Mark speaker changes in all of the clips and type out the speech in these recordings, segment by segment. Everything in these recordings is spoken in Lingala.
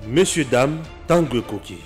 Speaker 1: Messieurs, dames, Tanguy Koki.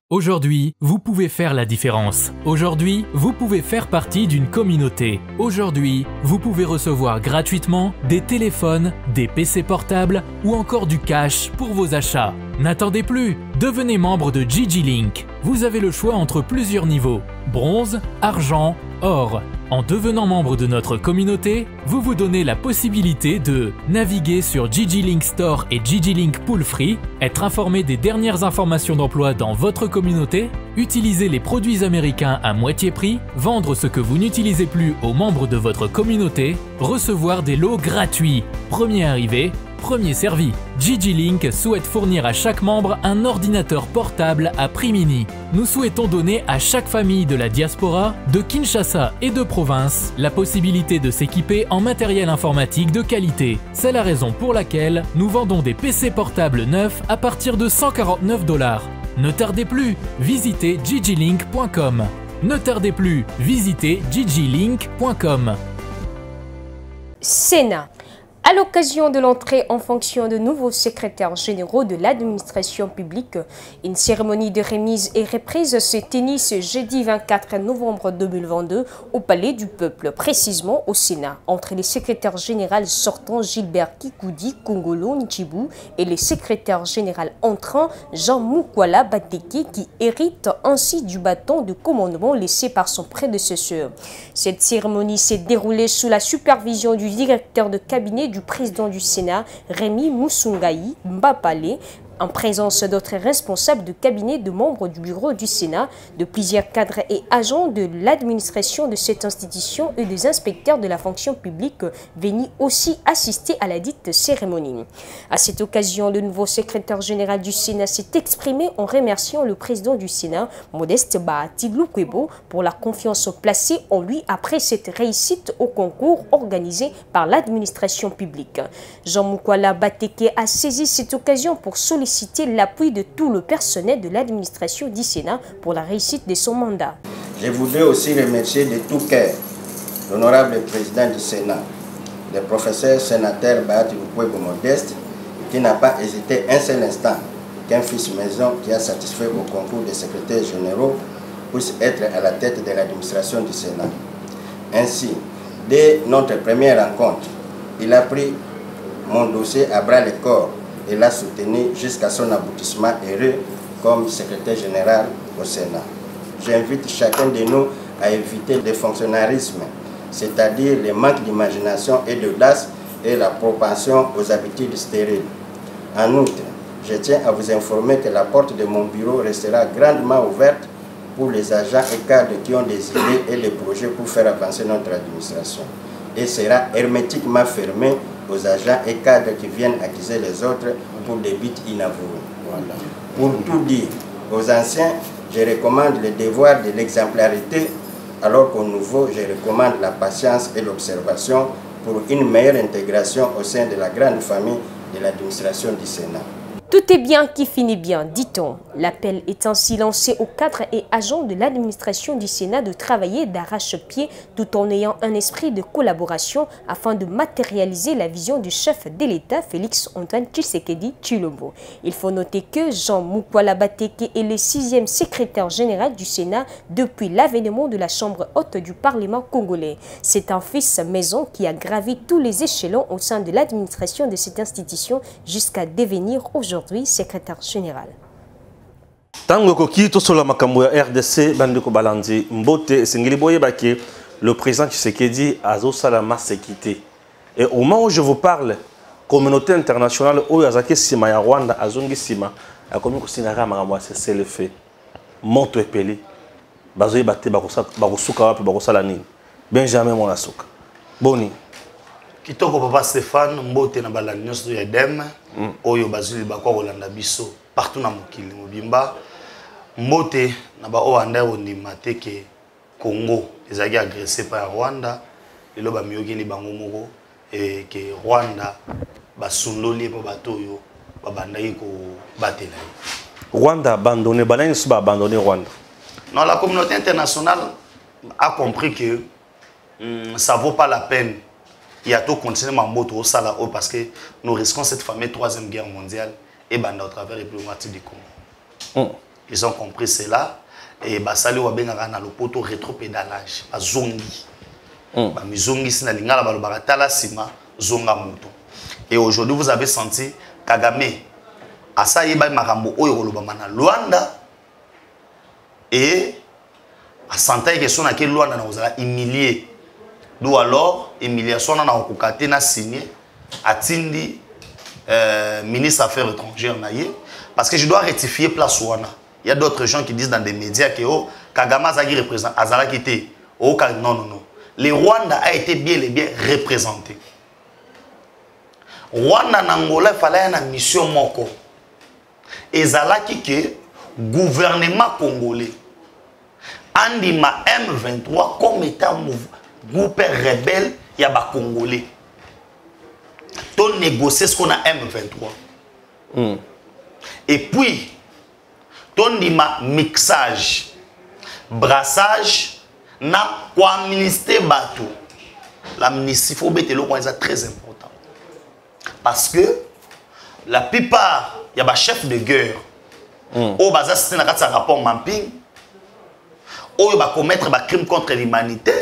Speaker 2: Aujourd'hui, vous pouvez faire la différence. Aujourd'hui, vous pouvez faire partie d'une communauté. Aujourd'hui, vous pouvez recevoir gratuitement des téléphones, des PC portables ou encore du cash pour vos achats. N'attendez plus, devenez membre de GG Link. Vous avez le choix entre plusieurs niveaux, bronze, argent, or. En devenant membre de notre communauté, vous vous donnez la possibilité de naviguer sur GG Link Store et GG Link Pool Free, être informé des dernières informations d'emploi dans votre communauté, utiliser les produits américains à moitié prix, vendre ce que vous n'utilisez plus aux membres de votre communauté, recevoir des lots gratuits. Premier arrivé, premier servi. GG Link souhaite fournir à chaque membre un ordinateur portable à prix mini. Nous souhaitons donner à chaque famille de la diaspora, de Kinshasa et de province, la possibilité de s'équiper en matériel informatique de qualité. C'est la raison pour laquelle nous vendons des PC portables neufs à partir de 149 $. Ne tardez plus, visitez gglink.com. Ne tardez plus, visitez gglink.com.
Speaker 3: Sénat. À l'occasion de l'entrée en fonction de nouveaux secrétaires généraux de l'administration publique, une cérémonie de remise et reprise s'est tenue ce jeudi 24 novembre 2022 au Palais du Peuple, précisément au Sénat, entre les secrétaires généraux sortants Gilbert Kikoudi Kongolo Ntchibou et les secrétaires généraux entrants Jean Mukwala Bateke, qui hérite ainsi du bâton de commandement laissé par son prédécesseur. Cette cérémonie s'est déroulée sous la supervision du directeur de cabinet du président du Sénat, Rémi Moussoungaï Mbapale, en présence d'autres responsables de cabinet de membres du bureau du Sénat, de plusieurs cadres et agents de l'administration de cette institution et des inspecteurs de la fonction publique venus aussi assister à la dite cérémonie. À cette occasion, le nouveau secrétaire général du Sénat s'est exprimé en remerciant le président du Sénat, Modeste Bahati Lukwebo, pour la confiance placée en lui après cette réussite au concours organisé par l'administration publique. Jean Mukwala Bateke a saisi cette occasion pour solliciter l'appui de tout le personnel de l'administration du Sénat pour la réussite de son mandat.
Speaker 4: Je voudrais aussi remercier de tout cœur l'honorable président du Sénat, le professeur sénateur Bahati Lukwebo Modeste, qui n'a pas hésité un seul instant qu'un fils maison qui a satisfait au concours des secrétaires généraux puisse être à la tête de l'administration du Sénat. Ainsi, dès notre première rencontre, il a pris mon dossier à bras le corps et l'a soutenu jusqu'à son aboutissement heureux comme secrétaire général au Sénat. J'invite chacun de nous à éviter le fonctionnarisme, c'est-à-dire le manque d'imagination et d'audace et la propension aux habitudes stériles. En outre, je tiens à vous informer que la porte de mon bureau restera grandement ouverte pour les agents et cadres qui ont des idées et des projets pour faire avancer notre administration et sera hermétiquement fermée aux agents et cadres qui viennent accuser les autres pour des buts inavoués. Voilà. Pour tout dire, aux anciens, je recommande le devoir de l'exemplarité, alors qu'aux nouveaux, je recommande la patience et l'observation pour une meilleure intégration au sein de la grande famille de l'administration du Sénat.
Speaker 3: Tout est bien qui finit bien, dit-on. L'appel est ainsi lancé aux cadres et agents de l'administration du Sénat de travailler d'arrache-pied tout en ayant un esprit de collaboration afin de matérialiser la vision du chef de l'État, Félix-Antoine Tshisekedi Tshilombo. Il faut noter que Jean Mukwala Bateke est le 6e secrétaire général du Sénat depuis l'avènement de la Chambre haute du Parlement congolais. C'est un fils maison qui a gravi tous les échelons au sein de l'administration de cette institution jusqu'à devenir aujourd'hui secrétaire général.
Speaker 1: Tanguy Koki, tout sur la makambo RDC, Bandeko Balandi, Mbote, Sengeli Boyebake, le président Tshisekedi a Salama Sekité. Et au moment où je vous parle, communauté internationale, où Yazaki Sima ya Rwanda, Azongi Sima, a commis que Sinara Maramwa, c'est le fait. Monto epeli, Bazoye Bate, Barosuka, Barosala Nini, Benjamin Monasuka. Boni.
Speaker 5: Kitoko papa Stéphane Mbote na balani nyonso ya dem oyo bazuli bakwa kolanda biso partout na mokili mobimba Mbote na ba owanda ondima te ke Congo ezaki agressé par Rwanda lelo ba miyokeli bango moko et que Rwanda basundoli po bato yo babandaki ko batela
Speaker 1: Rwanda abandonné balani so ba abandonné Rwanda.
Speaker 5: Non, la communauté internationale a compris que ça vaut pas la peine il y a tout continuer ma moto au sala parce que nous risquons cette fameuse troisième guerre mondiale et au travers des diplomatie du Congo. Ils ont compris cela et basali wa benga na lopoto rétropédalage bazongi. Ba mizongi sina lingala ba bakatala sima zonga moto. Et aujourd'hui vous avez senti Kagame asa yeba makambo oyo kolobama na Luanda et a senti que son aké Luanda na ozala humilié. D'où alors humiliation na okukate na signé atindi ministre affaires étrangères naïe parce que je dois rectifier place wana. Il y a d'autres gens qui disent dans des médias que oh, Kagame Azagi représente Azala qui était oh, non non non. Le Rwanda a été bien et bien représenté. Rwanda Nangola fallait une mission moko. Ezala qui que gouvernement congolais andima M23 comme état groupe rebelle yaba congolais. To négocier ce qu'on a M23. Et puis tondima mixage, brassage, na quoi ministère bateau. L'amnistie faut mettre le point très important. Parce que la plupart y a des chefs de guerre. Au bas c'est un rapport mapping. Au va commettre des crimes contre l'humanité.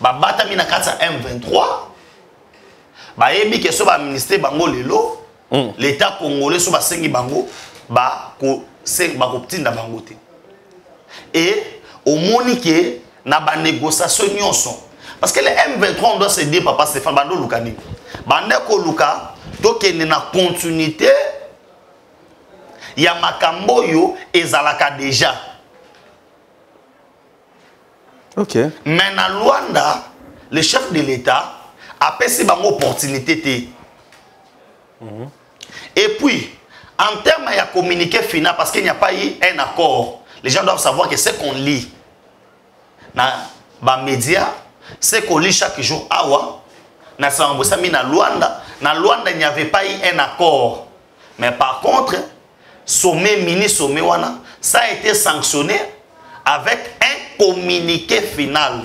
Speaker 5: Ba batami na kata M23. Ba yebi que so ba ministère bango lelo. L'état congolais so ba sengi bango ba ko c'est ma copine d'Abangote. Et au monique, na ba négociation nyonso. Parce que les M23 on doit se dire papa Stéphane Bando Lukani. Bande ko Luka donc il y a une continuité. Il y a makambo yo ezalaka déjà.
Speaker 1: OK.
Speaker 5: Mais na Luanda, le chef de l'État a passé une opportunité. Et puis en termes de communiqué final, parce qu'il n'y a pas eu un accord, les gens doivent savoir que ce qu'on lit dans les médias, ce qu'on lit chaque jour, dans Luanda, il n'y avait pas eu un accord. Mais par contre, sommet ministre sommet wana, ça a été sanctionné avec un communiqué final.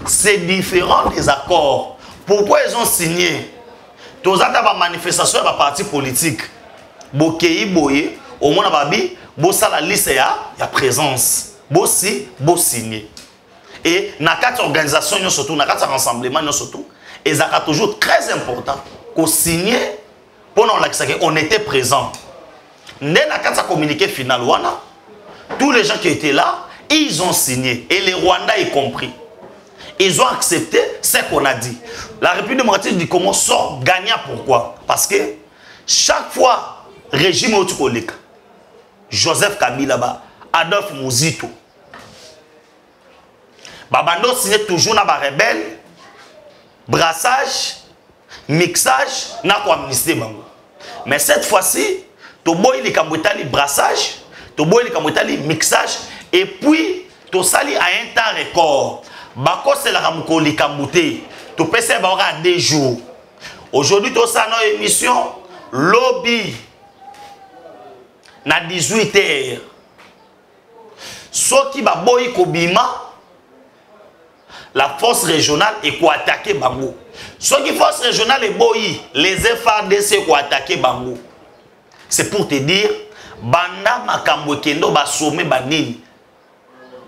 Speaker 5: C'est différent des accords. Pourquoi ils ont signé? Tous les manifestations de partis politiques. Bokei boye au moins babi bossa la liste ya présence bossi bo signé et na quatre organisations nous surtout na quatre rassemblements nous surtout et ça a toujours très important qu'on signe pendant on était présent né na quatre communiqué final wana tous les gens qui étaient là ils ont signé et les Rwandais y compris ils ont accepté ce qu'on a dit. La République démocratique du Congo sort gagnant. Pourquoi? Parce que chaque fois régime autocolèque, Joseph Kabila, Adolphe Muzito, Babando signe toujours na ba rebelle, brassage, mixage, na ko amnistie bango. Mais cette fois-ci, to boy li kamotali brassage, to boy li kamotali mixage, et puis to sali à un temps record. Bako c'est la kamukoli kamoté, to pese ba ora 2 jours. Aujourd'hui to sa no émission lobby na 18h. Soki ba boy kobima, la force régionale est quoi attaquer bango. Soki force régionale est boy, les FARDC quoi attaquer bango. C'est pour te dire banda makambo kendo ba sommet banini.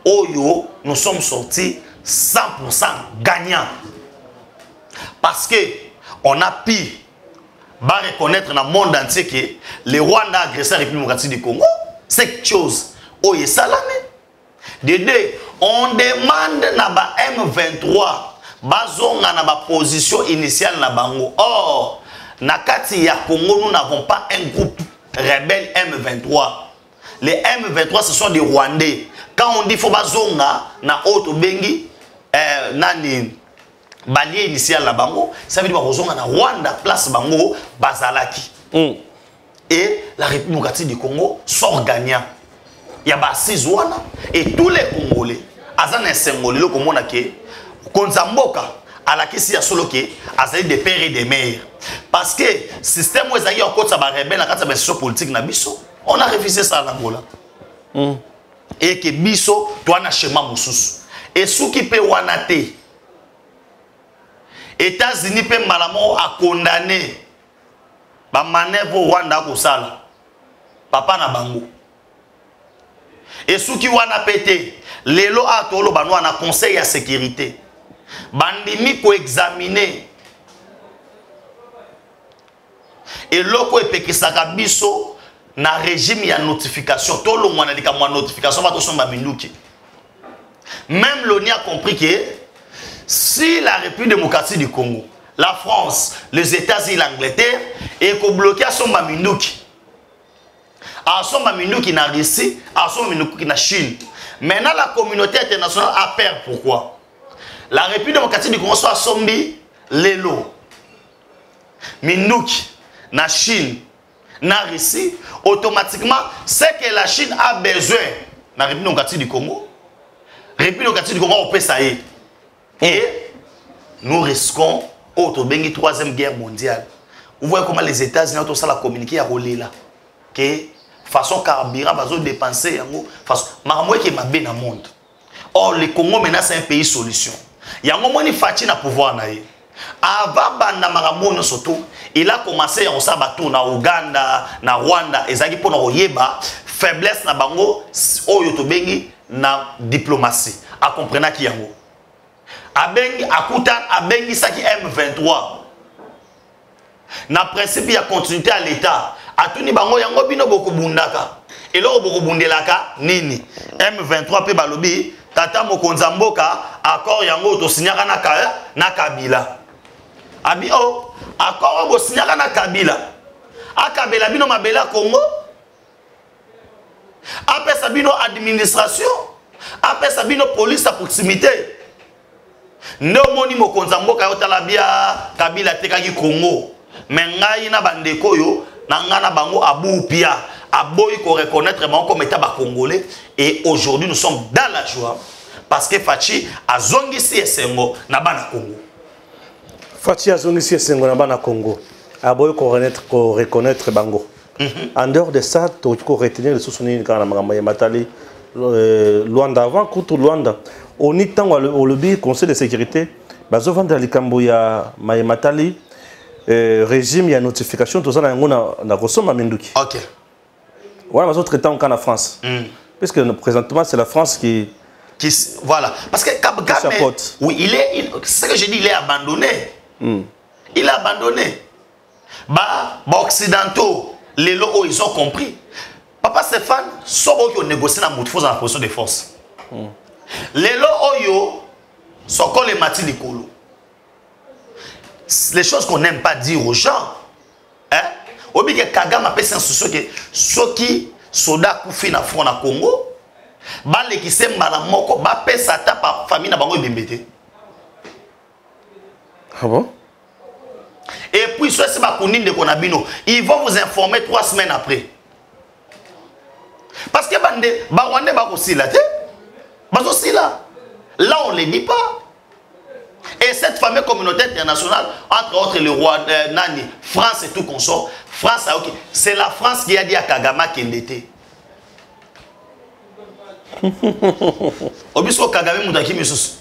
Speaker 5: Oyo, nous sommes sortis 100% gagnants. Parce que on a pu reconnaître dans le monde entier que le Rwanda a agressé la République démocratique du Congo. C'est quelque chose. Oye salame. De deux, on demande na ba M23 bazonga na ba position initiale na bango. Or, na kati ya Congo, nous n'avons pas un groupe rebelle M23. Les M23 ce sont des Rwandais. Quand on dit faut bazonga na auto bengi nani balier initial la bango, ça veut dire bazonga na Rwanda place bango bazalaki. Et la République démocratique du Congo sort gagnant. Il y a Basizouana et tous les Congolais, Azan et Sengolais, le Comona qui Konzamboka, à la question ya solo qui Azali des pères et des mères. Parce que le système où ils ont encore ça rebelle, la situation politique na biso, on a refusé ça en Angola. Et que biso, toi na schéma moussous. Et ceux qui peut wanate, États-Unis pe malamo a condamné ba manœuvre Rwanda ko sala papa na bango et souki wana pété lelo atolo banwa na conseil ya sécurité bandimi ko examiner et loko epekisaka biso na régime ya notification tolo mwana lika mwa notification ba to somba minduki. Même l'ONU a compris que si la République démocratique du Congo, la France, les États-Unis, l'Angleterre, et qu'on bloquait à son Maminouki, à son Maminouki na Russie, à son Maminouki na Chine. Maintenant, la communauté internationale a peur. Pourquoi? La République démocratique du Congo soit sombi, l'élo, Minouki, na Chine, na Russie, automatiquement, c'est que la Chine a besoin, la République démocratique du Congo, République démocratique du Congo, on peut ça y est. Et nous risquons autre bengi 3e guerre mondiale. Vous voyez comment les États-Unis ont ça la communiqué à rouler là. Que façon carburant va se dépenser façon marmoy qui m'a bien dans le monde. Or le Congo maintenant c'est un pays solution. Il y a un moment où il faut pouvoir naïe. Avant banda maramono surtout, il a commencé à sabato na Uganda, na Rwanda, ezaki pour na yeba faiblesse na bango oyo to bengi na diplomatie. A comprendre qui yango. Abengi akuta abengi saki M23. Na principe ya continuité à l'état. Atuni bango yango bino boko bundaka. Et là boko bundelaka nini? M23 pe balobi tata mokonza mboka accord yango to signaka na Kabila. Abi oh accord bo signaka na Kabila. Akabela bino mabela Congo. Après Sabino administration, après Sabino police à proximité. Ne moni mokonza mboka yotala bia Kabila tekaki Congo. Mais ngai na bandeko yo na ngana bango abu pia aboyi ko reconnaître bango comme état ba congolais et aujourd'hui nous sommes dans la joie parce que Fachi a zongisi esengo na bana Congo.
Speaker 1: Fachi a zongisi esengo na bana Congo. Aboyi ko reconnaître bango. En dehors de ça, tu peux retenir les sous-sounis quand on a matali Luanda avant contre Luanda. On y temps au lobby conseil de sécurité, bazo vendre les Camboya matali régime il y a notification tout ça na ressomme Minduki.
Speaker 5: OK.
Speaker 1: Voilà bazo traitant en France. Puisque présentement c'est la France qui
Speaker 5: voilà parce que Kagame oui, c'est ce que j'ai dit, il est abandonné. Il est abandonné. Bah occidentaux les lots ils ont compris. Papa Stéphane, sobo qui ont négocié dans la position de force. Les lots sont comme les matis de Kolo. Les choses qu'on n'aime pas dire aux gens. Hein? Obi que Kagame a fait un souci que ceux qui soda koufi na front na Congo, ba les qui s'aiment malamoko, ba pe sata pa famille na bango bimbete.
Speaker 1: Ah bon?
Speaker 5: Et puis, soit c'est ma cousine de Konabino, ils vont vous informer 3 semaines après. Parce que Rwandais va aussi là, là on ne les dit pas. Et cette fameuse communauté internationale, entre autres le roi Nani, France et tout consort, France, c'est la France qui a dit à Kagame qu'il était. Obispo Kagame Moutaki Moussous,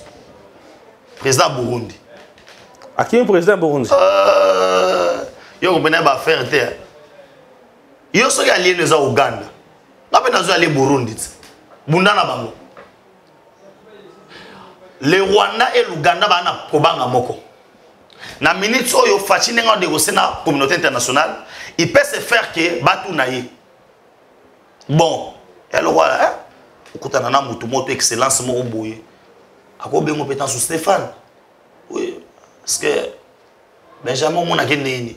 Speaker 5: président Burundi.
Speaker 1: À qui est le président Burundi?
Speaker 5: Yo comprenez ba faire terre. Yo so ya lié au Ouganda. Na pe nazo aller Burundi. Bunda na bango. Le Rwanda et l'Ouganda ba na kobanga moko. Na minute oyo fachi nenga de na communauté internationale, il peut se faire que batu na ye. Bon, elle voilà hein. Okutana na mutu moto excellence mo boye. Akobe mo petan sous Stéphane. Oui, parce que Benjamin mon a gagné.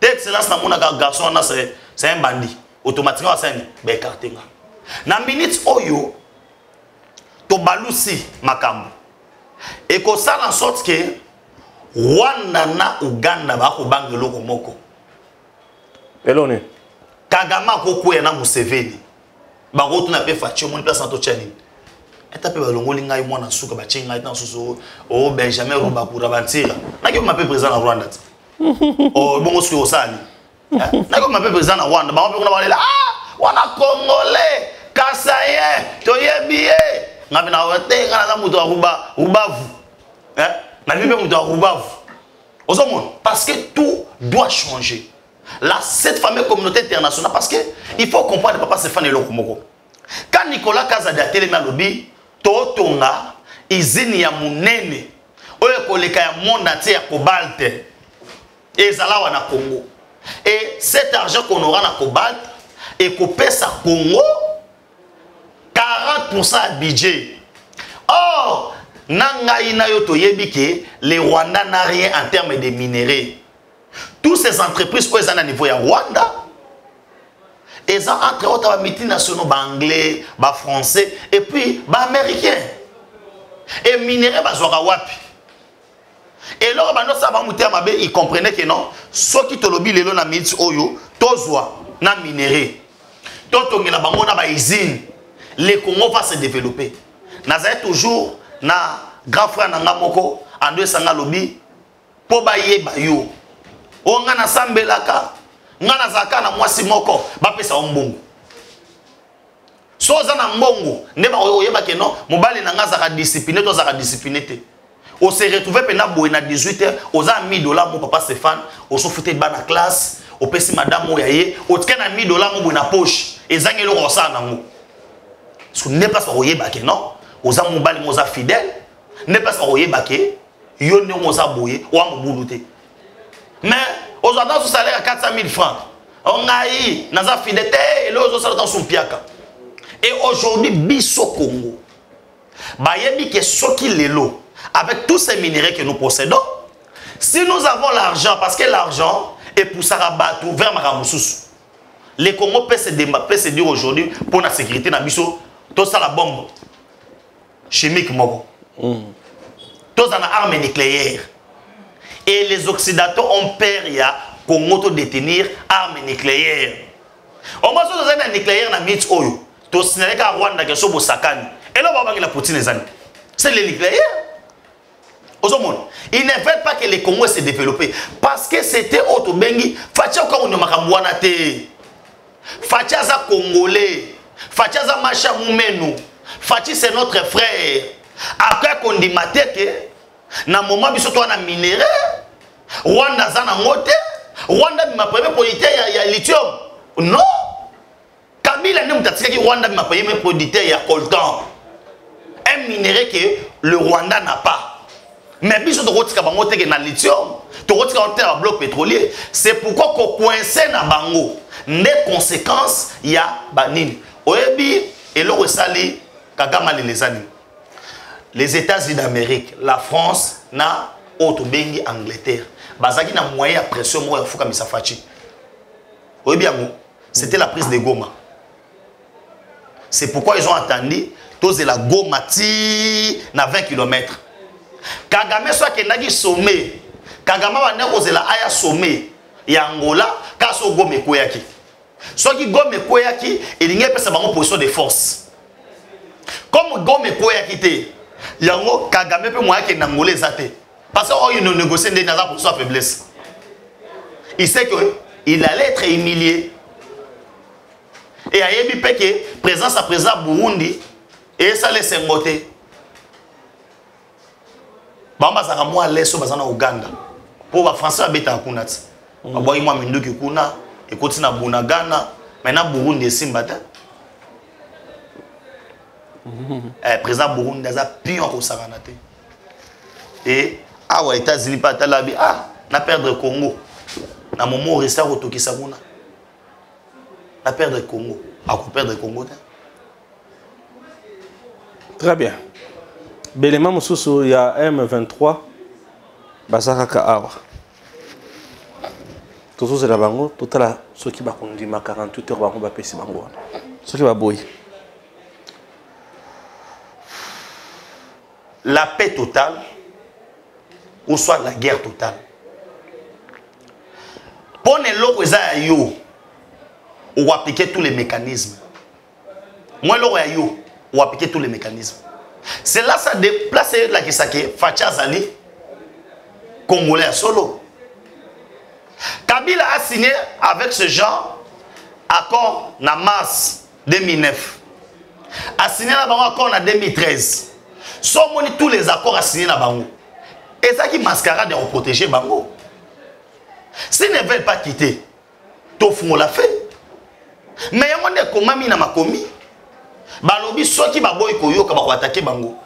Speaker 5: Excellence na mon garçon c'est un bandit. Automatiquement c'est un écarté. Na minute oyo to balusi makambo. Et que ça en sorte que Rwanda na Uganda ba ko bangelo ko moko.
Speaker 1: Elone.
Speaker 5: Kagame ko kuya na Museveni. Ba ko tuna pe fachi mon place en to chani. Eta pe balongoli ngai mwana suka ba chinga ita susu o Benjamin Rumba kura bantira. Na ke mape président na Rwanda. Oh bongo sio osali. Na ke mape président na Rwanda ba ko na balela wana Congolais kasaye to yebie. Ngabi na wote ngana za mutu akuba ubavu. Parce que tout doit changer. Là, cette fameuse communauté internationale, parce qu'il faut comprendre, papa Stéphane et Lokomoko. Quand Nicolas Kazadi a télé lobby, Totonga, izini ya munene, oye koleka ya monde entier ya cobalt, et zalawa na Congo. Et cet argent qu'on aura na cobalt, et qu'on pèse à Congo, 40% à budget. Or, Nangaï Nayoto Yebike, les Rwandais n'ont rien en termes de minéraux. Toutes ces entreprises qui sont à niveau de Rwanda, elles ont entre autres multinationaux anglais, français et puis américains. Et minéraux, et là, ils comprenaient que non, ceux qui ont lobby les lois na midi oyo, tozwa na minéraux. Tout le monde a une usine. Le Congo va se développer. Nous avons toujours na grand frère Nangamoko, en deux sanga lobby, pour bailler bayo. On a sambelaka, on a zaka na mwasi moko, ba pesa ombongo. Soza na mbongo, ne ba oyeba ke non, mobali na ngazaka discipliné, to zaka discipliné te. On se retrouve pena boy na 18h, aux a $1000 mon papa Stéphane, on se foutait ba na classe, au pesi madame oyaye, au tkena $1000 mon boy na poche, et zangelo rosa na ngo. Ce n'est pas oyeba ke non, aux a mobali moza fidèle, n'est pas oyeba ke yo ne moza boye, ou a mbuluté. Mais aujourd'hui, son salaire à 400 000 francs. On a eu naza fidélité et les autres dans son piaka. Et aujourd'hui, biso Congo, bayebi que ce qui est l'eau, avec tous ces minéraux que nous possédons, si nous avons l'argent, parce que l'argent est pour Sarabatou vers Maramoussous, les Congo peuvent se dire aujourd'hui pour la sécurité na biso, tout ça la bombe chimique moko, tout ça la arme nucléaire. Et les Occidentaux ont peur de auto-détenir armes nucléaires. On va se dire que nucléaire na mit oyo. To sinale ka Rwanda ke so bosakani. Et là on va la Poutine les amis. C'est le nucléaire. Ils ne veulent pas que les Congo se développent parce que c'était auto bengi fatia ko on makamwana te. Fatia za congolais, fatia za macha mumenu. Fatia c'est notre frère. Après qu'on dit mateke na moment biso to na minéraux Rwanda za na ngote Rwanda bima premier producteur ya lithium non Kabila ne mutatika ki Rwanda bima premier producteur ya coltan un minerai que le Rwanda n'a pas mais biso to rotika bango te na lithium to rotika on terre bloc pétrolier c'est pourquoi ko coincé na bango des conséquences ya banini oyebi et le resali Kagama les amis. Les États-Unis d'Amérique, la France, na auto bengi Angleterre. Bazaki na moyen à pression moi faut comme ça fachi. Oui bien c'était la prise de Goma. C'est pourquoi ils ont attendu tous la Goma ti na 20 km. Kagame soit que nagi sommet. Kagame va nekoze la aya sommet ya Angola kaso Gome koyaki. Soit qui Gome koyaki il n'y a pas sa position de force. Comme Gome koyaki te Yango Kagame peut moi qui n'a ngolé zate parce qu'il ne négocie des nazar pour sa faiblesse. Il sait que il allait être humilié. Et à Yebi Peke présence à présent Burundi et ça laisse ngoté. Bamba za moi leso bazana Uganda. Pour ba français abeta kunati. Aboyi moi minduki kuna et continue na Bunagana maintenant Burundi simbata. Président Burundi a pion au Saranate. Et aux États-Unis, pas talabi na perdre Congo. Na moment resta au Tokisabuna. Na perdre Congo. À perdre Congo.
Speaker 1: Très bien. Belema Moussoussou, il y a M23. Basaka Awa. Tout ça c'est la bango. Tout à l'heure, ceux qui va conduire 48 heures, va payer ces bango. Ceux qui va bouiller.
Speaker 5: La paix totale ou soit la guerre totale. Pour les locaux, on va appliquer tous les mécanismes. Moi, on va appliquer tous les mécanismes. C'est là ça déplace la Kisake, Fatia Zali, Congolais à solo. Kabila a signé avec ce genre accord en mars 2009. A signé un accord en 2013. Sans tous les accords à signer là-bas. Et ça qui mascarade de protéger bango. S'ils ne veulent pas quitter, Tofumo l'a fait. Mais il y a des comment mina makomi. Balobi soit qui baboy koyo ka ba attaquer bango.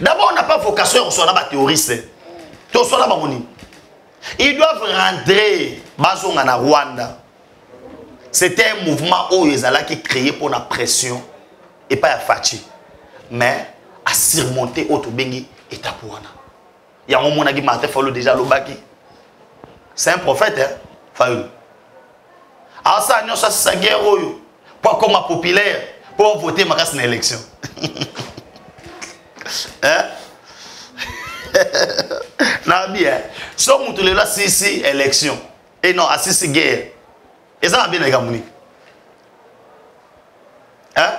Speaker 5: D'abord on n'a pas vocation à soit théoriste. To soit ba moni. Ils doivent rentrer bazonga na Rwanda. C'était un mouvement où ils allaient créer pour la pression et pas à Fachi. Mais à surmonter Otobengi et Tapouana. Il y a un moment qui m'a fait déjà le baki. C'est un prophète, hein? Fayoul. Alors ça, nous sommes sa guerre, pas comme un populaire, pour voter ma race dans l'élection. Hein? Non, bien. Si on a là, c'est élection. Et non, c'est guerre. Et ça va bien, les gars. Hein?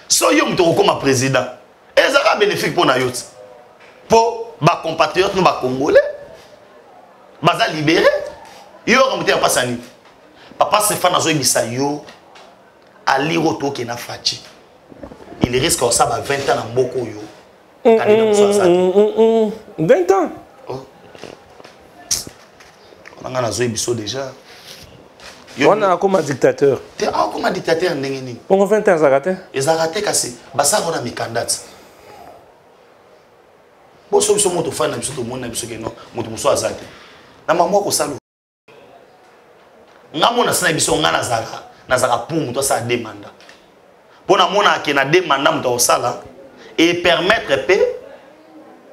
Speaker 5: Si on a comme président, et ça va bénéfique pour nous. Pour nos compatriotes, nos Congolais. Baza libéré. Yo remonté à Passani. Papa Stéphane Azoy Bisayo à Liroto qui n'a fachi. Il risque ça 20 ans dans Mboko yo.
Speaker 1: 20 ans.
Speaker 5: On a Azoy Biso déjà.
Speaker 1: On a comme un dictateur.
Speaker 5: Tu as comme un dictateur ndengeni.
Speaker 1: Pour 20 ans ça raté.
Speaker 5: Ils ont raté cassé. Basa on a mis candidat. Bon so biso moto fan na biso to mona biso ke non moto muso azate. Na maman ko salo. Ngamo na sana biso ngana zaka pour muto sa demanda. Pour na mona ke na demanda muto osala et permettre pe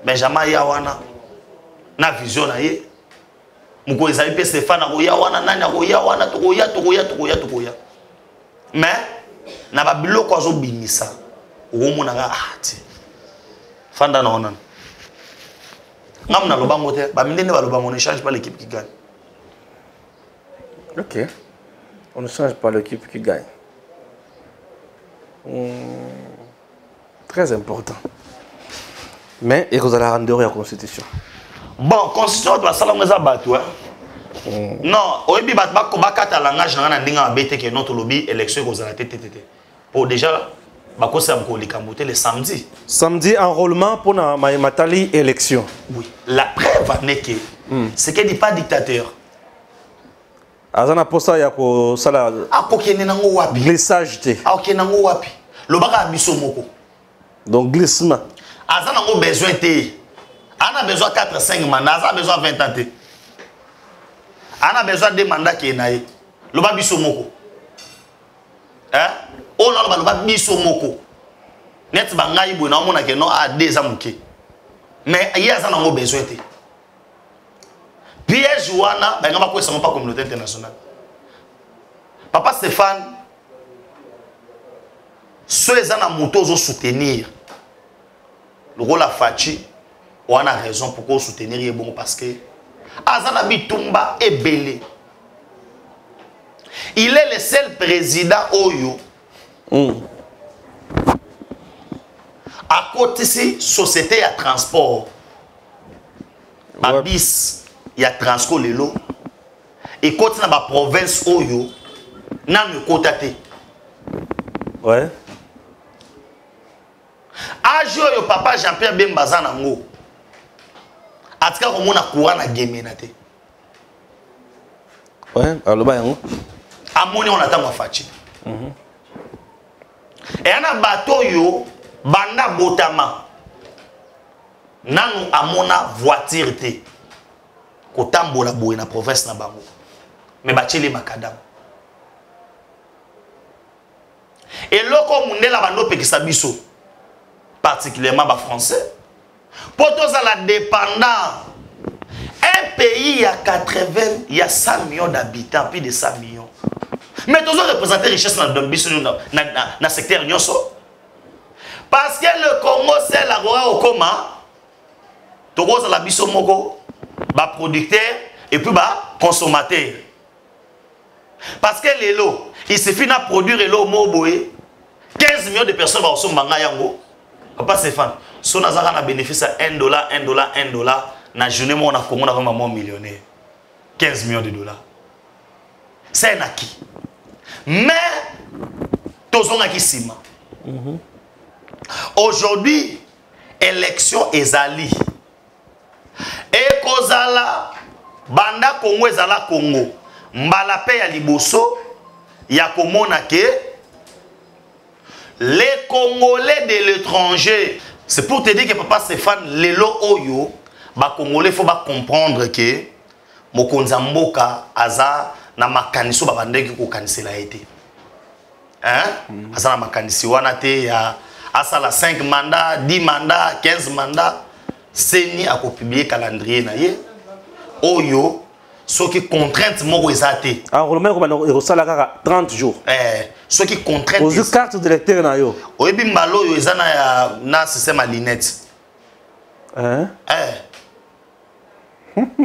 Speaker 5: Benjamin Yawana na vision na ye. Muko ezali pe Stéphane ko Yawana nani ko Yawana to koya. Mais na ba biloko azo bimisa. O mona ga ati. Fanda na onan. On ne change pas l'équipe qui gagne.
Speaker 1: Ok. On ne change pas l'équipe qui gagne. Très important. Mais il faut la rendre à la Constitution.
Speaker 5: Bon, Constitution doit salamé ça battu. Non, au début, il y a un langage qui est notre lobby élection aux ATTT. Pour déjà, le samedi.
Speaker 1: Samedi, enrôlement pour la Matali élection.
Speaker 5: Oui. La preuve en est que c'est qu'il n'est pas dictateur.
Speaker 1: Azana posa ya ko sala. Glissage te.
Speaker 5: Le baga biso moko.
Speaker 1: Donc glissement.
Speaker 5: Azana ngo besoin te. On a besoin 4-5 mandats, on a besoin 20 ans te. On a besoin de mandats qui est naïe. Le baga biso moko. Hein? On a le baga biso moko. Net bangayi bo na mona ke non a 2 ans muke. Mais il y a ça ngo besoin te. Piège wana ba ngaba ko esa pas communauté internationale. Papa Stéphane ceux les ana moto zo soutenir. Le rôle a Fachi on a raison pourquoi soutenir est bon parce que Azana Bitumba est belé. Il est le seul président Oyo. À côté de société à transport. Babis, il y a Transco Lelo. Et côté de la province Oyo, n'a pas côté.
Speaker 1: Ouais.
Speaker 5: Ajo yo papa Jean-Pierre Bembaza nango. Atika ko mona courant na game na te.
Speaker 1: Ouais, aloba yango.
Speaker 5: Amoni on attend ma Fachi. Et ana bateau yo banda botama. Nanu amona voiture te. Ko tambola boye na province na bango. Mais bacheli makadam. Et loko mundela bando pekisa biso. Particulièrement les Français. Pour tous à la dépendant, un pays il y a 80, il y a 100 millions d'habitants, plus de 100 millions. Mais tous représenter la richesse dans le secteur Nyoso. Parce que le Congo c'est la Goa au coma. Tous la biso moko, bas producteur et puis bas consommateur. Parce que les lots, il suffit de produire l'eau moboé. 15 millions de personnes vont au manga yango. Papa Stéphane, si on a un bénéfice à $1, $1, na journée, on a Congo a vraiment millionnaire. 15 millions de dollars. C'est un acquis. Mais, tous on acquis ciment. Aujourd'hui, élection est ali. kala banda Congo ezala Congo mbala pe ya liboso ya komona ke les Congolais de l'étranger. C'est pour te dire que papa Stéphane lelo oyo ba Congolais faut ba comprendre que mokonza mboka aza na makaniso ba bandeki ko kanisela été. Hein? Aza na makanisi wana te ya asala 5 mandats, 10 mandats, 15 mandats. Seni a publier calendrier na ye. Oyo ce qui contrainte moko ezate.
Speaker 1: Ah, on le sala kaka 30 jours.
Speaker 5: Ce qui contrainte
Speaker 1: aux cartes de lecteur na yo.
Speaker 5: Oyebi mbalo yo ezana ya na système à lunette.
Speaker 1: Hein?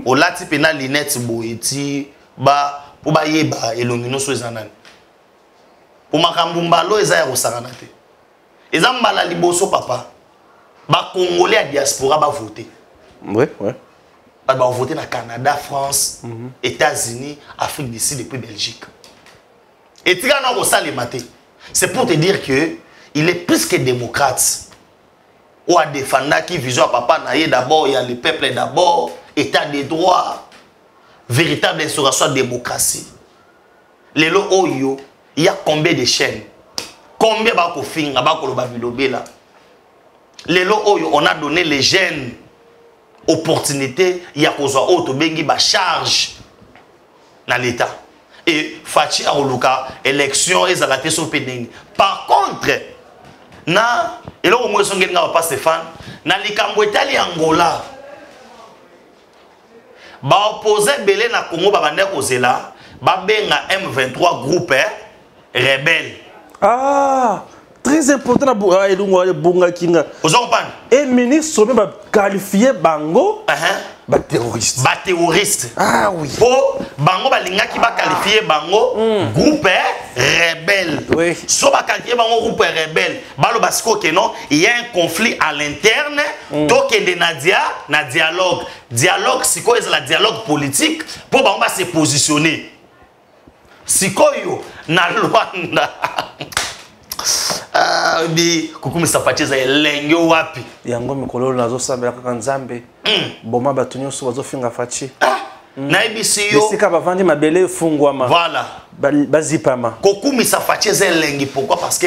Speaker 5: O lati pena lunette boyeti ba po ba yeba elongino so ezana. Po makambu mbalo eza ya kosakana te. Eza mbala liboso papa. Ba Congolais à diaspora ba voter.
Speaker 1: Ouais, ouais.
Speaker 5: Ba voter na Canada, France, États-Unis, Afrique du Sud et puis Belgique. Et tu as ça les matés. C'est pour te dire que il est plus que démocrate. Ou à défendre qui vision à papa naïe d'abord, il y a le peuple d'abord, état de droit, véritable instauration de démocratie. Les lots oyo, il y a combien de chaînes? Combien ba ko finga ba ko lobabilobe là? Les lots oyo, on a donné les jeunes opportunité, il y a qu'on soit auto bengi ba charge dans l'état. Et Fachi Aroluka, élection et zalaté sur Péding. Par contre, na et là au moins son gars pas Stéphane, na likambo Italie Angola. Ba opposé belé na Congo ba bande kozela, ba benga M23 groupe rebelle.
Speaker 1: Ah, très important na Elungo Bunga Kinga.
Speaker 5: Vous comprenez?
Speaker 1: Et ministre même qualifié bango ba terroriste.
Speaker 5: Ba terroriste.
Speaker 1: Ah oui.
Speaker 5: Pour bango ba linga ki ba qualifier bango groupe rebelle.
Speaker 1: Oui.
Speaker 5: So ba qualifier bango groupe rebelle. Balo basiko que non, il y a un conflit à l'interne. Donc de Nadia na dialogue. Dialogue siko est la dialogue politique pour bango ba se positionner. Siko yo na Luanda. Bi kukumi sapatiza elenge wapi
Speaker 1: yango mikolo nazo sambela kaka nzambe boma batunyo so bazofinga fachi
Speaker 5: na ibisi yo
Speaker 1: sika bavandi mabele fungwama
Speaker 5: voilà
Speaker 1: bazipama
Speaker 5: kokumi sapatiza elenge pourquoi parce que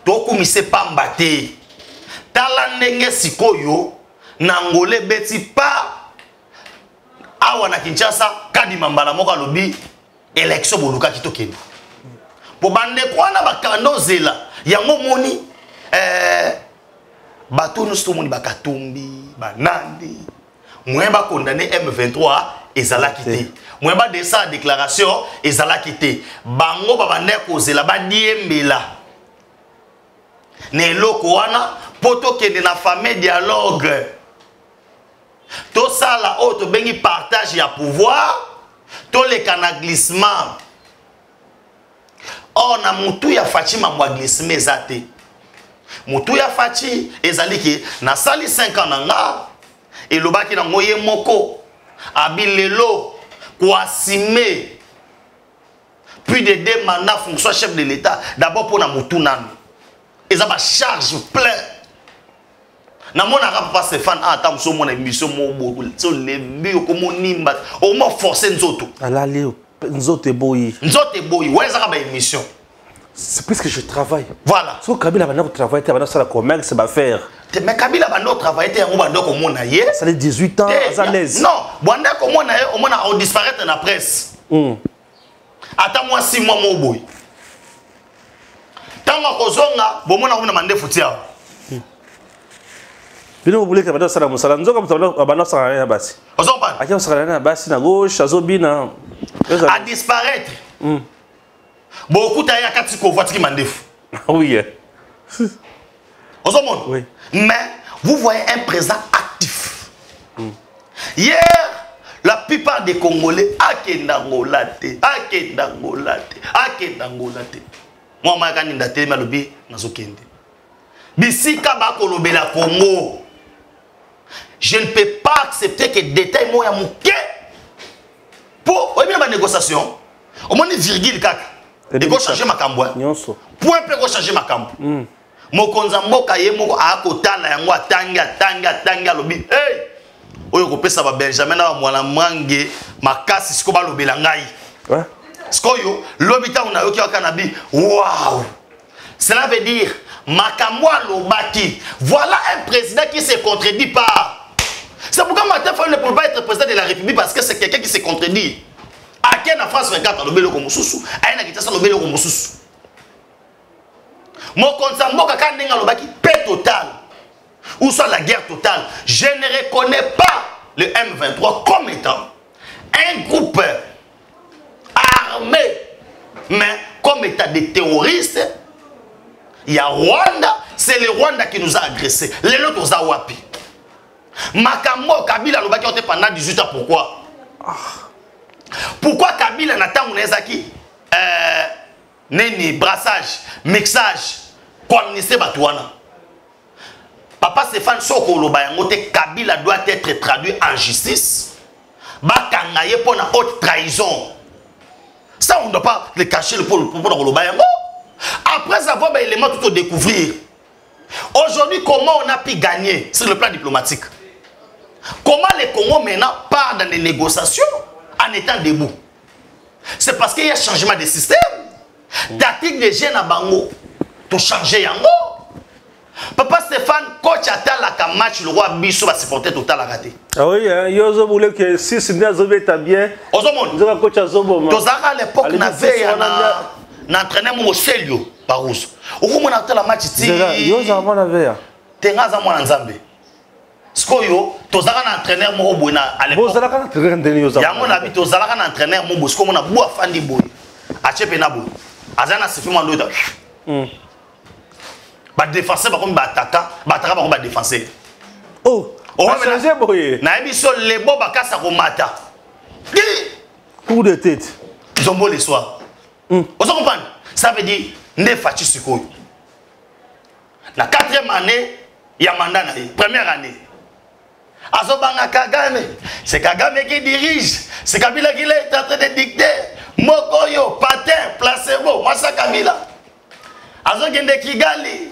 Speaker 5: tokumi se pamba te tala ndenge sikoyo na ngole beti pa awa na Kinshasa kadi mambala moko lobi élection boluka kitokeni po bande kwana bakando zela yango moni bato nous tout moni bakatumbi banandi mweba condamné M23 ezalaki te mweba de sa déclaration ezalaki te bango babande kozela ba diembela ne loko wana poto kende na famille dialogue to sala auto bengi partage ya pouvoir to le canaglissement. Oh na mutu ya Fachi mamwa glissime ezate. Mutu ya Fachi ezaliki na sali 5 ans nanga et lobaki na ngoye moko abilelo kwasime plus de 2 mandats fonction chef de l'état d'abord pour na mutu nanu. Eza ba charge plein. Na mona papa Stéphane ata mso mona émission mo bo so le bio komo nimba o mo forcer nzoto.
Speaker 1: Ala leo nzote boyi.
Speaker 5: Nzote boyi, ouais ça ba émission.
Speaker 1: C'est parce que je travaille.
Speaker 5: Voilà.
Speaker 1: So Kabila va travailler, va faire la commerce, va faire.
Speaker 5: Mais Kabila va travailler, on va donc au monde ailleurs.
Speaker 1: Ça les 18 ans, à l'aise.
Speaker 5: Non, banda comme on disparaître dans la presse. Attends-moi 6 mois mon boy. Tant que kozonga, bon on a demandé foutia.
Speaker 1: Bino vous voulez que va faire la musala, nzo comme ça va faire rien basi.
Speaker 5: Ozo pas.
Speaker 1: Akia faire rien basi na gauche, azobina.
Speaker 5: À disparaître. Beaucoup de gens qui ont voté mandefu.
Speaker 1: Oui.
Speaker 5: Oui. Mais vous voyez un président actif. Hier, la plupart des Congolais akendangolate. Moi, je suis ndaté malobi nazokende. Bisika ba kolobe la Congo. Je ne peux pas accepter que détail moi ya muke. Pour la négociation, au moins virgule kaka. Il faut changer ma cambo. Point peut changer ma cambo. Mokonza mboka ye moko akotala yango tanga lobi. Hey! oyo kopesa ba Benjamin na mwana mwange makasi siko ba lobela ngai.
Speaker 1: Ouais.
Speaker 5: Skoyo lobita on a yoki wakanabi. Waouh. Cela veut dire makamwa lobaki. Voilà un président qui se contredit pas. C'est pourquoi Martin Fayulu ne peut pas être président de la République parce que c'est quelqu'un qui se contredit. À quel en France 24 lobelo comme susu, a ina kitasa lobelo comme susu. Mon compte mboka kandenga lobaki paix totale. Ou soit la guerre totale. Je ne reconnais pas le M23 comme étant un groupe armé, mais comme état de terroristes. Il y a Rwanda, c'est le Rwanda qui nous a agressés. Les autres ont wapi. Makambo Kabila lobaki ote pendant 18 ans, pourquoi? Pourquoi Kabila n'attend Mounezaki neni brassage, mixage, quoi amnistie Batouana? Papa Stéphane Soko Lobayangote, Kabila doit être traduit en justice. Bakangaye pour la haute trahison. Ça, on ne doit pas le cacher pour Lobayango. Après avoir des éléments tout à découvrir. Aujourd'hui, comment on a pu gagner sur le plan diplomatique? Comment les Congos maintenant partent dans les négociations en étant debout? C'est parce qu'il y a changement de système. Tactique des jeunes à Bango, tout changer Yango. Papa Stéphane, coach à la match, le roi Bissou va se porter total à rater.
Speaker 1: Ah oui, Yozo voulait que si Zobo était bien,
Speaker 5: Ozomon,
Speaker 1: coach à Zobo.
Speaker 5: Tozara à l'époque, on avait un entraîneur au Célio, Parousse. Au moment où on a la match,
Speaker 1: Yozo avant la veille.
Speaker 5: Tenga Zamon Nzambe. Skoyo, Tozara un entraîneur au Bouna à l'époque.
Speaker 1: Tozara un entraîneur Yozo.
Speaker 5: Yamon habite Tozara un entraîneur au Bosco, on a boua Fandi Boy. Achepenabo. Azana se fait mon dos. Ba défenseur ba comme ba attaquant, ba attaquant ba comme ba défenseur.
Speaker 1: Oh, on va changer boy.
Speaker 5: Na ebiso lebo ba kasa ko mata.
Speaker 1: Coup de tête.
Speaker 5: Zombo le soir. On se comprend. Ça veut dire ne fati sikoyo. La 4e année, il y a mandat na première année. Azobanga Kagame, c'est Kagame qui dirige, c'est Kabila qui est en train de dicter. Mokoyo, patin, placebo, Massa Kabila. Azogende Kigali.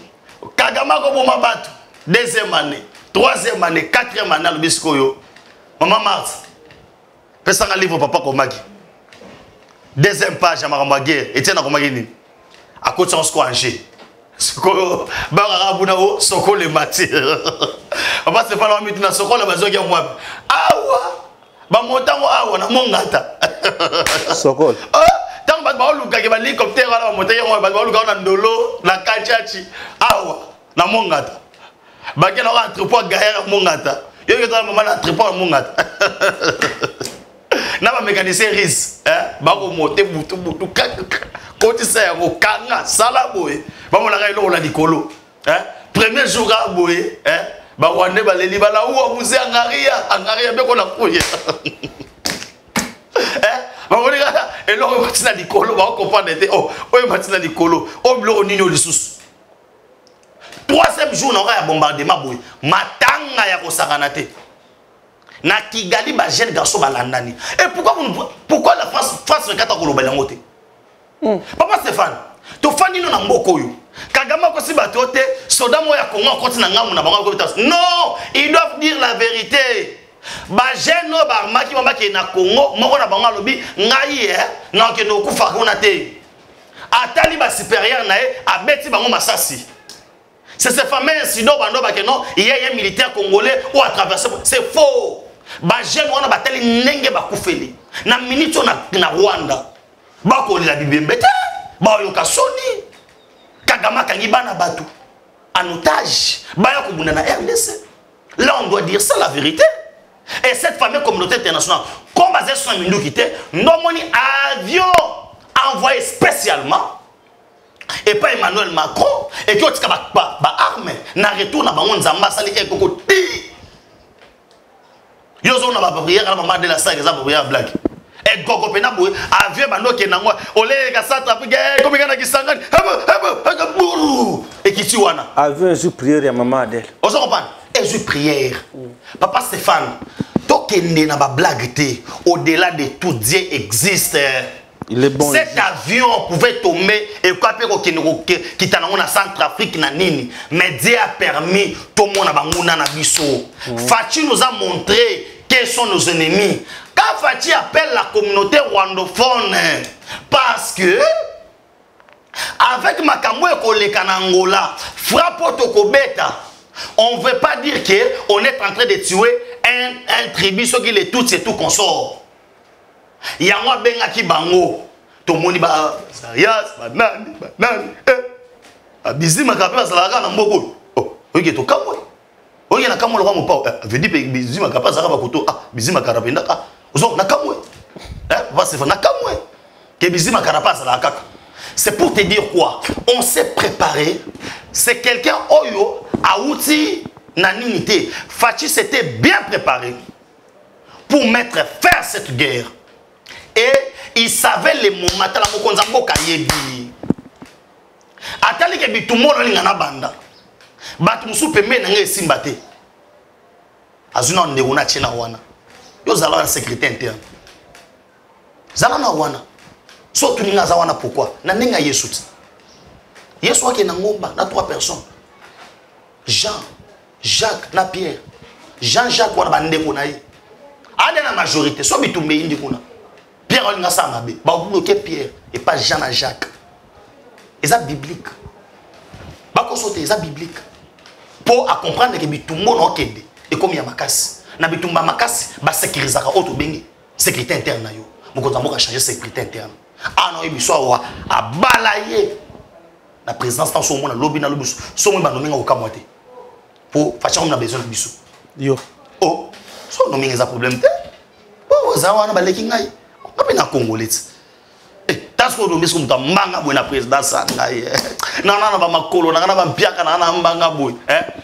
Speaker 5: Kagama ko boma batu. 2e année, 3e année, 4e année le biskoyo. Maman Mars. Pesa un livre papa Komagi. 2e page à ma guerre. Et tiens na Komagi ni. À côté on se Angers. Soko ba buna o soko le mati. Papa c'est pas la mitu na soko la bazoki moi. Awa. Ba motango awa na mongata.
Speaker 1: Soko.
Speaker 5: Tant que ba luka ke ba hélicoptère wala monter yo ba luka na ndolo la kachachi awa na mongata ba ke na entrepôt gaère mongata yo ke ta mama na entrepôt mongata na ba mécanicien ris ba ko monter butu koti sa ya ko kanga sala boy ba mo la ga ilo la dikolo premier jour ga boy ba wande ba leli ba la uwa muze angaria be ko na kuye et là on va tirer l'icolo, on va comprendre oh on va tirer l'icolo, on bloque nino le sous. 3e jour on a bombardement boy, matanga ya ko sakanate. Na Kigali ba jeune garçon balandani. Et pourquoi la France 24 ko lobala ngote? Papa Stéphane, to fandi no na mboko yo. Kagama ko si batote, soda mo ya Congo konti na ngamu na bango ko. Non, ils doivent dire la vérité. Ba jeune no ba maki mama ke na Congo moko na bango lobi ngai na ke no kufa ko na te atali ba supérieur na e abeti bango masasi. C'est ce fameux incident bando ba ke non il y a un militaire congolais ou à traverser, c'est faux. Ba jeune wana batali ndenge ba kufeli na minute na Rwanda ba ko la bibembete ba yo kasoni Kagama kangi bana batu en otage ba ya ko bunda na RDC. Là on doit dire ça la vérité. Et cette fameuse communauté internationale, comme basé sur un minute qui était, nous avons un avion envoyé spécialement, et pas Emmanuel Macron, et qui a dit armé, n'a retourné à Bangon Zamba, ça et Koko. Yo zo na ba prière na maman de la salle exemple prière blague. Et Koko pena boy, avion bano ke nango, ole ka sa trafic, comme kana ki sangani, et qui tu wana. Avion
Speaker 1: je prière ya maman Adèle.
Speaker 5: On se comprend. Et je prière. Papa Stéphane, tokende na ba blague te, au-delà de tout Dieu existe.
Speaker 1: Il est bon.
Speaker 5: Cet avion pouvait tomber et quoi qui t'a na Centrafrique na nini, mais Dieu a permis tout le monde na banguna na biso. Fachi nous a montré quels sont nos ennemis. Quand Fachi appelle la communauté rwandophone, parce que avec Makambo et Koleka Angola, frappe Tokobeta, on ne veut pas dire qu'on est en train de tuer un tribu, ce qui est tout, c'est tout qu'on sort. Il y a un Bengaki Bango, tout le monde dit Zarias, banane, Bizima Kappa, ça la gana Mbogo. Oh, ok, tu kamwe. Ok, na kamwe le roi mon père. Veut dire Bizima Kappa, ça va koto. Ah, Bizima Karapenda. Ah, ozo na kamwe. Va se faire na kamwe. Que Bizima Karappa, ça la kaka. C'est pour te dire quoi? On s'est préparé. C'est quelqu'un Oyo a outil naninité. Fachi s'était bien préparé pour mettre fin à cette guerre. Et il savait les moments. Atala mokonzambo kayebi. Atali ke bitumo lo lingana banda. Batu musu pembe na nge simbate. Azuna ndeko na chena wana. Yo zala na sécurité interne. Zala na wana. So tu ninga za wana pourquoi? Na ninga Yesu. Yesu wake na ngomba na 3 personnes. Jean, Jacques, na Pierre. Jean-Jacques wana bandeko na ye. Ade na majorité so bitumbe indi kuna. Pierre olinga sa mabe. Ba bloquer Pierre et pas Jean et Jacques. Et ça biblique. Bako sauter ça biblique. Pour comprendre que bitumbo no kende et comme ya makasi. Na bitumba makasi ba sécuriser ka auto bengi. Sécurité interne na yo. Mokonza moko changer sécurité interne. Ah non, il soit à balayer la présidence dans son monde lobby na lobby. So mo ba nominga okamwate. Pour facha on a besoin de biso. Yo. Oh, so nominga za problème te. Bo za wana ba leki ngai. Pas na congolais. Parce que nous sommes dans la présidence. Non, ba makolo, na ba mpiaka na mbanga boy.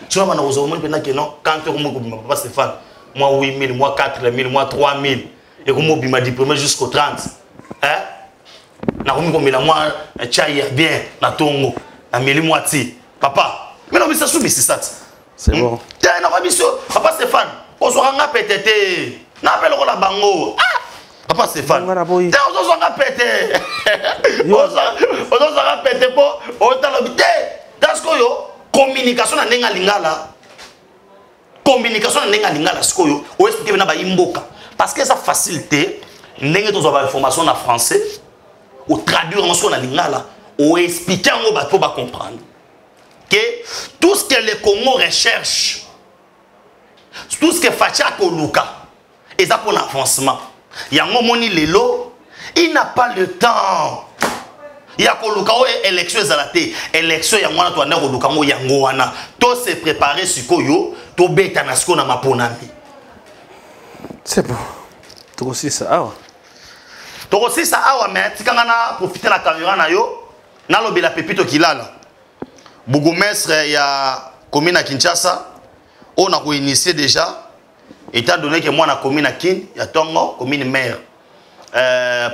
Speaker 5: Tu vas nous avoir non quand tu papa Stéphane, moi 8000, moi 4000, moi 3000 et comme bima diplômé jusqu'au 30. Na komi comme la moi chai bien na tongo, na meli moitié. Papa, mais non mais ça c'est ça. C'est bon. Tiens, na papa Stéphane, on se ranga peut-être. Na appelle la bango. Papa Stéphane, tu as pété. Tu as pété pour parce que communication na nenga lingala. Communication na nenga lingala skoyo. O expliquer na ba imboka. Parce que ça facilité nenga to ba information en français ou traduire en son na lingala ou expliquer en ba to ba comprendre que tout ce que le Congo recherche, tout ce que Facha Koluka et ça pour l'avancement. Il y a un moment il n'a pas le temps. Il y a une élection élection il y a un tout se préparer sur koyo to beta na sko na maponami.
Speaker 1: C'est bon. Tu aussi ça awa.
Speaker 5: Tu aussi ça awa mais tikanga na profiter la caméra na yo na lobela pepito kilala. Bougomestre ya commune à Kinshasa on a initié déjà. Étant donné que moi, na commune à Kin, il y a Tongo, commune maire.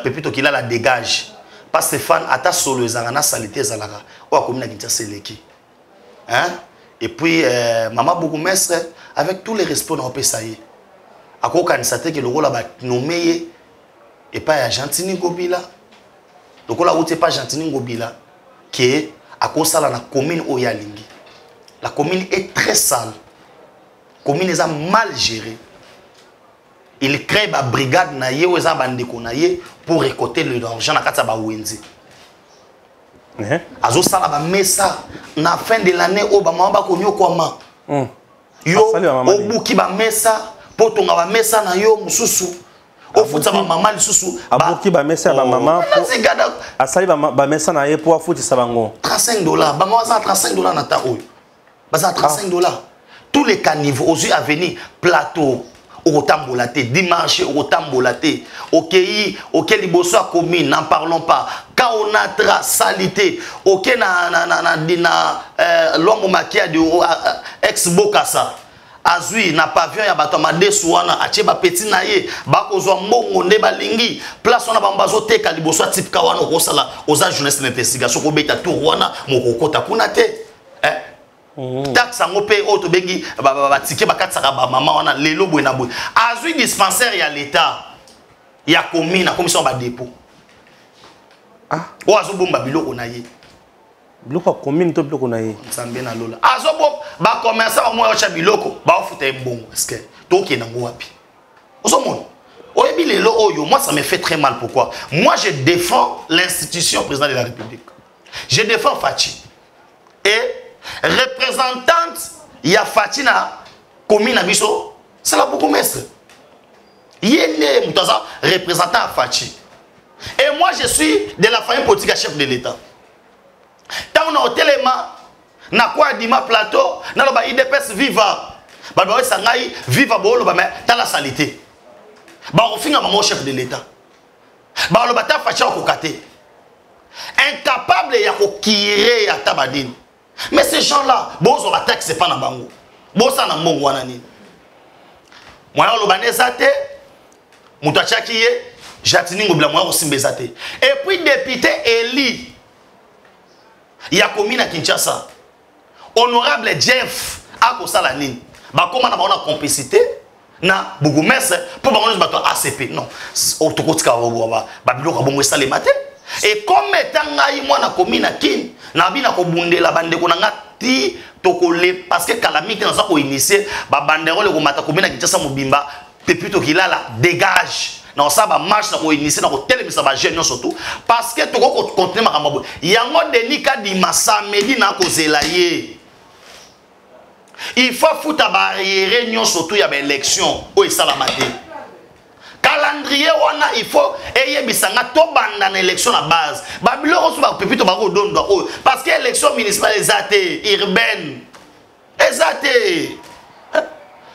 Speaker 5: Pepito qui la dégage. Parce que Stéphane, à ta solo, Zangana salité Zalara. Ou à commune à Kinshasa, hein? Et puis, maman Bougomestre, avec tous les respects, on peut ça y est. À quoi qu'on s'attend que le rôle a nommé, et pas à Gentini Gobila. Le rôle où c'est pas Gentini Gobila, qui est à cause de la commune Oyalingi. La commune est très sale. La commune est mal gérée. Il crée une brigade pour récolter l'argent dans la Wenzi. Azo sala ba mesa na fin de l'année au ba mamba konyo kwama. Yo obuki ba mesa potonga ba mesa na yo mususu. O futa ba mama lisusu.
Speaker 1: Abuki ba mesa ba mama. Asali ba mesa na ye po afuti sabango.
Speaker 5: $35. Ba mama za $35 na ta oyo. Ba za $35. Tous les caniveaux aux yeux à venir plateau au tambolaté dimanche au tambolaté OK liboso a commune n'en parlons pas kaonatra salité OK na dina l'homme maquia de ex bokasa azui na pavillon ya bato madesu wana atie ba petit na ye ba kozwa mbongo nde balingi place wana bambazo teka liboso type ka wana okosala oza journaliste d'investigation ko beta tour wana mokokota kuna te taxe ngo pe auto bengi ba ticket ba katsaka ba mama wana lelo bwena bwe azui dispensaire ya l'état ya commune na commission ba dépôt o azo bomba biloko na ye
Speaker 1: biloko commune to biloko na ye
Speaker 5: nsambe na lola azo bom ba commerçant mo ya biloko ba ofuta mbongo est-ce que to ke na ngo wapi Moi, ça me fait très mal. Pourquoi? Moi, je défends l'institution président de la République. Je défends Fachi. Et représentante, il y a Fachi na commune à Bisso, c'est la bourgmestre. Il est représentant à Fachi. Et moi, je suis de la famille politique à chef de l'État. Tant on a au téléma, na quoi Dima Plateau, na lo ba IDPS viva. Ba ba sangai viva bolo ba ta la salité. Ba on finga mon chef de l'État. Ba lo ba ta Fachi ko kate. Incapable ya ko kire ya tabadine. Mais ces gens-là, bozo attaque c'est pas na bango. Bosa na mongo wana nini. Moi lo banezate, mutachaki ye, jatini ngobla moi osimbezate. Et puis député Eli ya commune à Kinshasa. Honorable Jeff akosala nini. Ba koma na ba complicité na bourgmestre pour ba bato ACP. Non, otokotika ba biloko bongo sale matin. Et comme étant moi na commune à Kin, na bina ko bundela bandeko na ngati tokole parce que Kalamiki na ça ko initier ba bandero le ko mata commune à Kinshasa mobimba pepito kilala dégage. Na ça ba marche na ko initier na ko telemisa ba jeune surtout parce que toko ko continuer makambo. Yango denika di masamedi na ko zelaye. Il faut foutre barrière réunion surtout ya ba élection o esala matin. Calendrier wana il faut eye bisanga to banda na élection à base ba biloko so ba pepito ba ko dondo parce que élection municipale ezate urbaine ezate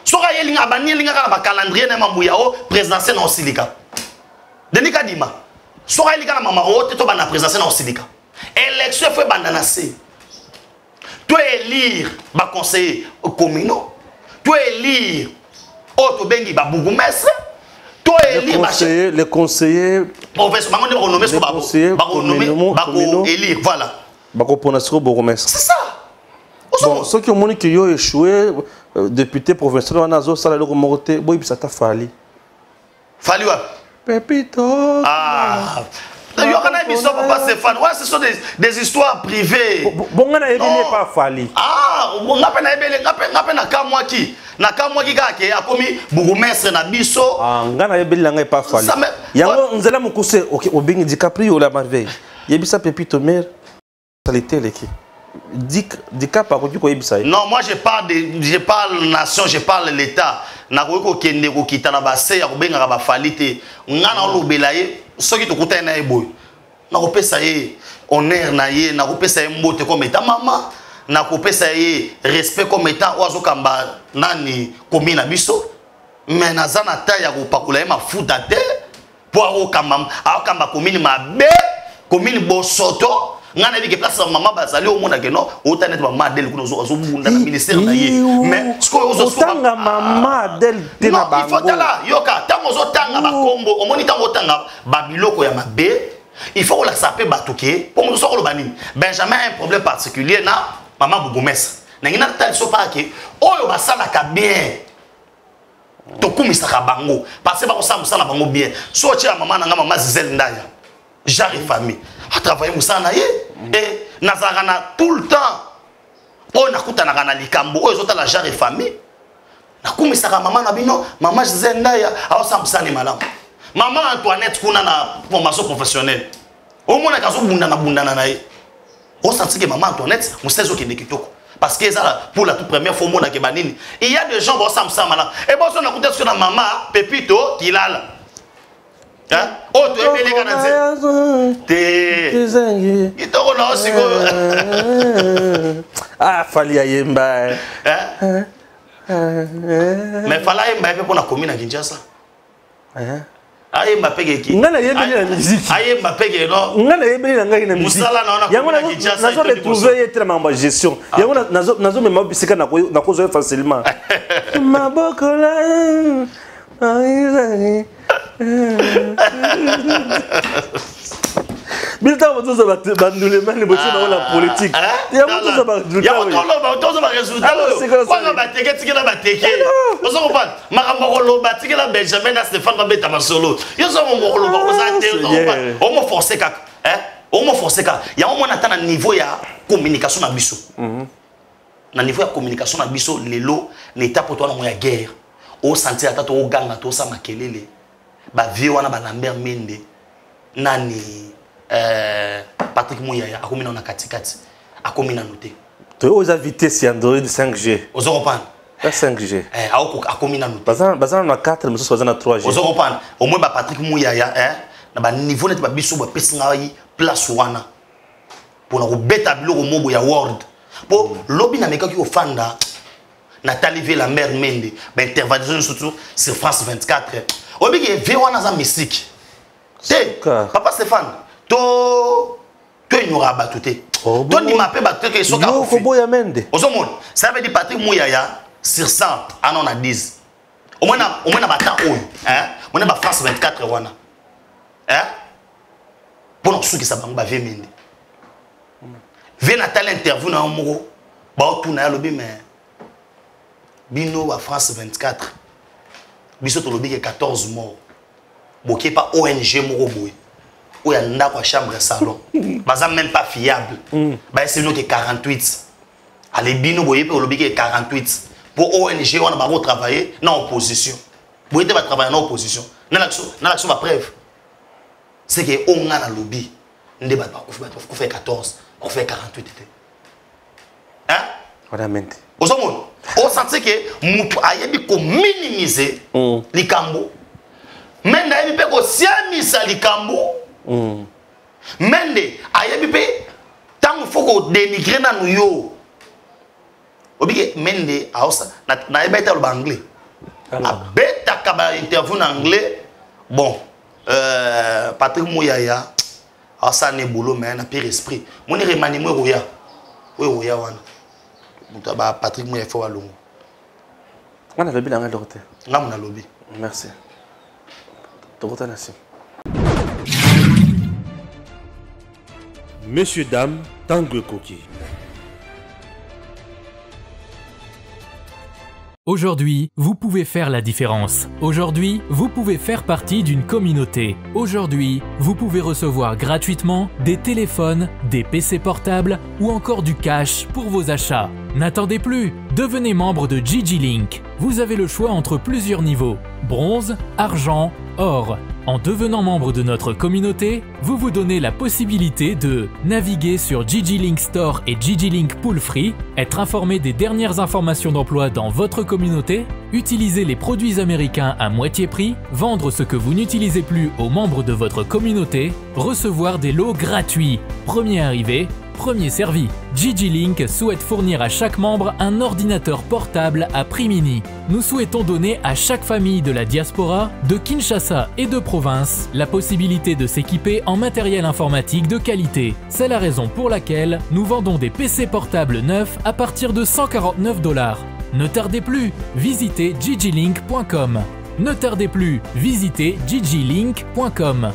Speaker 5: so ka yelinga ba nielinga ka ba calendrier na mambuya o présidentiel na osilika denika dima so ka yelinga na mama o te to banda présidentiel na osilika élection faut banda na c to élire ba conseiller communaux to élire auto bengi ba bourgmestre.
Speaker 1: Les conseillers,
Speaker 5: élire, voilà.
Speaker 1: C'est
Speaker 5: ça.
Speaker 1: Bon, ceux qui ont échoué, député provincial, on a zo sala le remonté, boy ça t'a fallu.
Speaker 5: Fallu quoi?
Speaker 1: Pepito.
Speaker 5: Ah. Il y a un émission pour pas se faire. Ouais, ce sont des histoires privées.
Speaker 1: Bon, on n'a pas fallu.
Speaker 5: Ah, on n'a pas na kamwa ki kake akomi bourgmestre na biso
Speaker 1: ngana yebeli nga pas fallu yango nzela mukuse obingi DiCaprio la merveille yebisa Pepito mère salité leki DiCap a ko yebisa.
Speaker 5: Non, moi je parle nation, je parle l'état na ko kende ko kitana ba se ya ko benga ba falite ngana lobela ye soki to kuta na eboy na ko pesa ye honneur na ye na ko pesa ye mbote comme état maman na kopesa ye respect comme état oazo kamba nani komi na biso mais nazana ta ya kopakula ye mafuta te po akamba komini mabe komini bosoto ngana bike place mama bazali o mona ke no otanet ba madel kuno zo bunda na ministère na ye mais ce ko ozo
Speaker 1: tanga mama del te na bango
Speaker 5: il faut tala yoka tango zo tanga ba kombo o moni tango tanga ba biloko ya mabe il faut la saper batuke pour nous soko lo banini Benjamin a un problème particulier na maman bourgmestre nangina tal so pa ke oyo basala ka bien to kumisa ka bango parce que ba ko samsa na bango bien so tia maman na maman Zizel Ndaya jari famille a travaillé musana ye et nazarana tout le temps o nakutana kana likambo oyo zota la jari famille na kumisa ka maman na bino maman Zizel Ndaya a samsa ni malamu maman Antoinette kuna na formation professionnelle au moins ka zo bundana na ye. On sentit que maman Antoinette, on sait ce qui est kitoko. Parce que ça, pour la toute première fois, il y a des gens qui sont ensemble. Et bon, on a écouté sur la maman, Pepito, qui l'a là. Hein? Oh, tu es bien les Canadiens. T'es. Il te rend aussi.
Speaker 1: Ah, Fali Ayemba.
Speaker 5: Mais Fali Ayemba, il peut la commune à Kinshasa. Aye Mbappé qui
Speaker 1: ngana yebeli na musique
Speaker 5: aye Mbappé qui non
Speaker 1: ngana yebeli na ngai na musique
Speaker 5: musala na
Speaker 1: yango nazo retrouver être ma gestion yango nazo même bisika na ko zo facilement maboko la Milta vous avez bandulé mal les bossés dans la politique. Il y a beaucoup de résultats. Il y a beaucoup de résultats. Quoi on va teke teke la bateke. Vous savez pas. Maramoro bateke la Benjamin na Stéphane Babeta masolo. Yo so mo moro ba ozate. On mo forcer ka. On mo forcer ka. Il y a au moins atteint un niveau ya communication na biso. Na niveau ya communication na biso lelo l'état pour toi na guerre.
Speaker 5: au sentir ata to ganga to sa makelele ba vie wana ba Lambert Mende nani Patrick Mouyaya akomina na katikati akomina noté
Speaker 1: to aux invités si Android 5G
Speaker 5: ozo comprendre
Speaker 1: la 5G
Speaker 5: akomina noté
Speaker 1: bazana na 4 mais ça na 3G
Speaker 5: ozo comprendre au moins ba Patrick Mouyaya na ba niveau net ba biso ba pesinga yi place wana pour na robeta biloko mobo ya world pour lobby na meka ki ofanda Nathalie V. Lambert Mende, intervention surtout sur France 24. Obi qui est wana za mystique. Papa Stéphane, to ignora batuté. To ni mappé batuté que soka.
Speaker 1: Ko boya Mende.
Speaker 5: Ozomon, ça veut dire Patrick Mouyaya sur 100 anon na 10. Au moins na bata oyo, hein? On na ba France 24 wana. Hein? Pour nous ceux qui savent ba V Mende. V Nathalie interview na moko. Ba tout na lobby mais Bino à France 24. Biso to lobby 14 morts. Boké pas ONG moko boy. Ou ya ndako chambre salon. Baza même pas fiable. Ba c'est nous que 48. Allez bino boyé pour lobby 48. Pour ONG on va travailler dans opposition. Boyé va travailler dans opposition. Na l'action va preuve. C'est que on a na lobby. Ndé ba ko fait 14, on fait 48. Hein?
Speaker 1: Voilà mente.
Speaker 5: Ozomon, on sentit que mutu ayebi ko minimiser likambo. Mende ayebi pe ko siamisa likambo. Mende ayebi pe tango foko dénigrer na nou yo. Obike Mende aosa na yeba ita lo anglais. Abeta kaba interview en anglais. Bon, Patrick Mouyaya aosa ne boulot mais na pire esprit. Moni remaniement roya. Oui roya wana. Patrick Mouyaya faut alongo.
Speaker 1: On a lobby dans le docteur.
Speaker 5: Ngam na lobby.
Speaker 1: Merci. Docteur Nassim. Messieurs dames, Tanguy Koki.
Speaker 2: Aujourd'hui, vous pouvez faire la différence. Aujourd'hui, vous pouvez faire partie d'une communauté. Aujourd'hui, vous pouvez recevoir gratuitement des téléphones, des PC portables ou encore du cash pour vos achats. N'attendez plus, devenez membre de GG Link. Vous avez le choix entre plusieurs niveaux, bronze, argent, or. En devenant membre de notre communauté, vous vous donnez la possibilité de naviguer sur GG Link Store et GG Link Pool Free, être informé des dernières informations d'emploi dans votre communauté, utiliser les produits américains à moitié prix, vendre ce que vous n'utilisez plus aux membres de votre communauté, recevoir des lots gratuits. Premier arrivé, premier servi. GG Link souhaite fournir à chaque membre un ordinateur portable à prix mini. Nous souhaitons donner à chaque famille de la diaspora, de Kinshasa et de province, la possibilité de s'équiper en matériel informatique de qualité. C'est la raison pour laquelle nous vendons des PC portables neufs à partir de 149 $. Ne tardez plus, visitez gglink.com. Ne tardez plus, visitez gglink.com.